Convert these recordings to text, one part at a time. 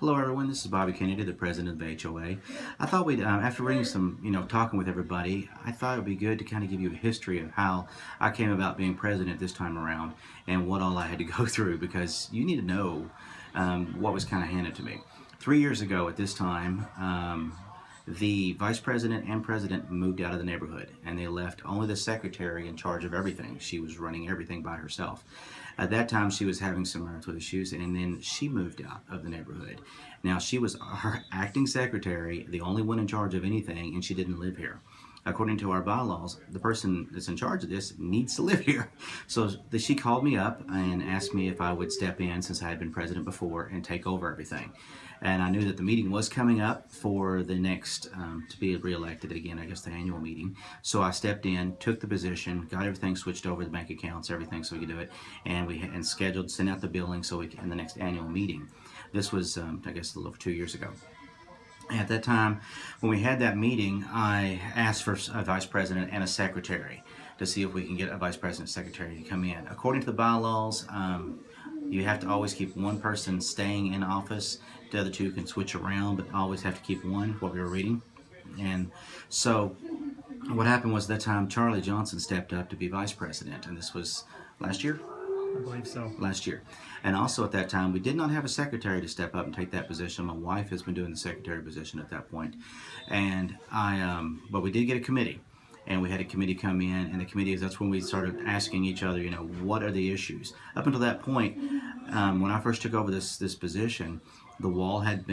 Hello everyone, this is Bobby Kennedy, the president of the HOA. I thought we'd, after reading some, talking with everybody, I thought it would be good to kind of give you a history of how I came about being president this time around and what all I had to go through, because you need to know what was kind of handed to me. 3 years ago at this time, the vice president and president moved out of the neighborhood, and they left only the secretary in charge of everything. She was running everything by herself. At that time, she was having some mental issues, and then she moved out of the neighborhood. Now, she was our acting secretary, the only one in charge of anything, and she didn't live here. According to our bylaws, the person that's in charge of this needs to live here. So she called me up and asked me if I would step in, since I had been president before, and take over everything. And I knew that the meeting was coming up for the next, to be reelected again, I guess the annual meeting. So I stepped in, took the position, got everything switched over, the bank accounts, everything, so we could do it. And scheduled, sent out the billing so we could, in the next annual meeting. This was, I guess, a little over 2 years ago. At that time, when we had that meeting, I asked for a vice president and a secretary to see if we can get a vice president and secretary to come in. According to the bylaws, you have to always keep one person staying in office. The other two can switch around, but always have to keep one, what we were reading. And so what happened was, that time Charlie Johnson stepped up to be vice president, and this was last year? I believe so. Last year. And also at that time, we did not have a secretary to step up and take that position. My wife has been doing the secretary position at that point. And but we did get a committee. And we had a committee come in, and the committee, that's when we started asking each other, what are the issues? Up until that point, when I first took over this position, the wall had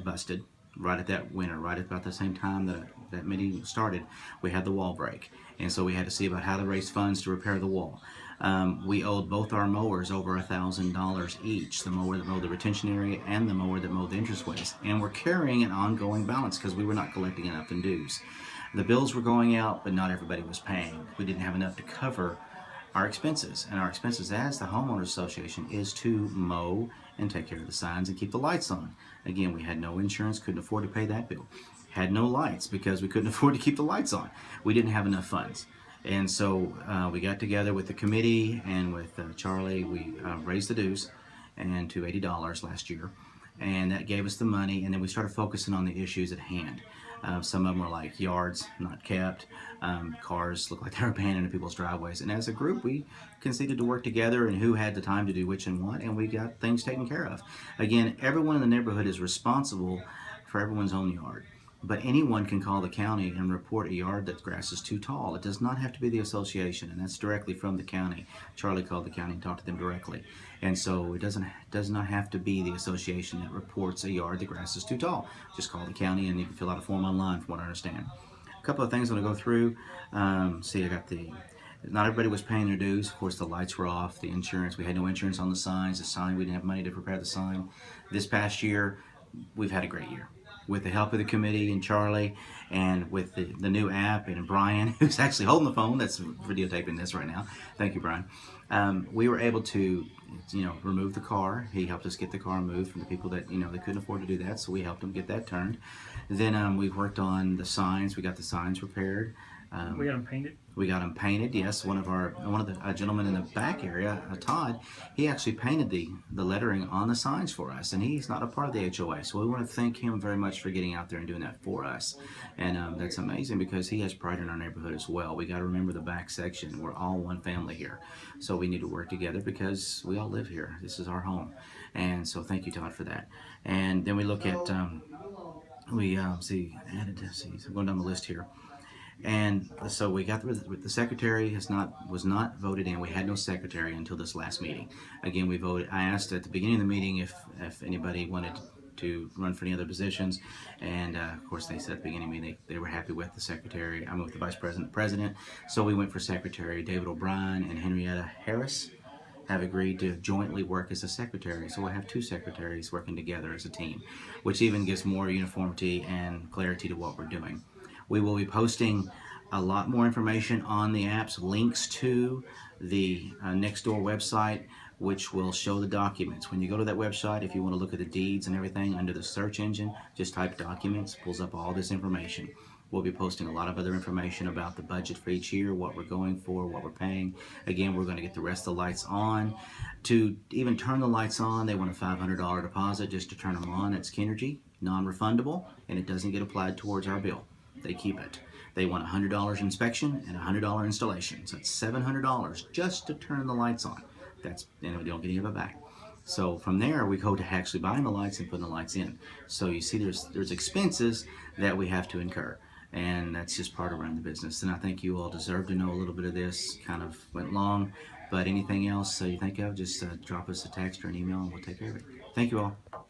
busted right at that winter, right at about the same time that meeting started. We had the wall break, and so we had to see about how to raise funds to repair the wall. We owed both our mowers over $1,000 each, the mower that mowed the retention area and the mower that mowed the entranceways, and we're carrying an ongoing balance because we were not collecting enough in dues. The bills were going out, but not everybody was paying. We didn't have enough to cover our expenses, and our expenses as the homeowners association is to mow and take care of the signs and keep the lights on. Again, we had no insurance, couldn't afford to pay that bill. Had no lights because we couldn't afford to keep the lights on. We didn't have enough funds. And so we got together with the committee and with Charlie. We raised the dues and to $80 last year, and that gave us the money. And then we started focusing on the issues at hand. Some of them were like yards not kept, cars looked like they were abandoned in people's driveways. And as a group, we conceded to work together and who had the time to do which and what, and we got things taken care of. Again, everyone in the neighborhood is responsible for everyone's own yard. But anyone can call the county and report a yard that grass is too tall. It does not have to be the association, and that's directly from the county. Charlie called the county and talked to them directly. And so it does not have to be the association that reports a yard that grass is too tall. Just call the county, and you can fill out a form online, from what I understand. A couple of things I'm going to go through. See, I got not everybody was paying their dues. Of course, the lights were off, the insurance. We had no insurance on the signs. The sign, we didn't have money to repair the sign. This past year, we've had a great year. With the help of the committee and Charlie, and with the new app, and Brian, who's actually holding the phone, that's videotaping this right now. Thank you, Brian. We were able to, remove the car. He helped us get the car moved from the people that, they couldn't afford to do that, so we helped them get that turned. Then we've worked on the signs. We got the signs repaired. We got them painted. We got them painted. Yes, one of the gentlemen in the back area, Todd, he actually painted the lettering on the signs for us, and he's not a part of the HOA, so we want to thank him very much for getting out there and doing that for us. And that's amazing because he has pride in our neighborhood as well. We got to remember the back section. We're all one family here, so we need to work together because we all live here. This is our home, and so thank you, Todd, for that. And then we look at so I'm going down the list here. And so we got the secretary was not voted in. We had no secretary until this last meeting. Again, we voted. I asked at the beginning of the meeting if anybody wanted to run for any other positions, and of course they said at the beginning of the meeting they were happy with the secretary. I'm with the vice president. So we went for secretary. David O'Brien and Henrietta Harris have agreed to jointly work as a secretary. So we'll have two secretaries working together as a team, which even gives more uniformity and clarity to what we're doing. We will be posting a lot more information on the apps, links to the Nextdoor website, which will show the documents. When you go to that website, if you want to look at the deeds and everything, under the search engine, just type documents, pulls up all this information. We'll be posting a lot of other information about the budget for each year, what we're going for, what we're paying. Again, we're going to get the rest of the lights on. To even turn the lights on, they want a $500 deposit just to turn them on. It's Kinergy, non-refundable, and it doesn't get applied towards our bill. They keep it. They want $100 inspection and $100 installation. So it's $700 just to turn the lights on. And we don't get any of it back. So from there, we go to actually buying the lights and putting the lights in. So you see, there's expenses that we have to incur, and that's just part of running the business. And I think you all deserve to know a little bit of this. Kind of went long, but anything else you think of, just drop us a text or an email, and we'll take care of it. Thank you all.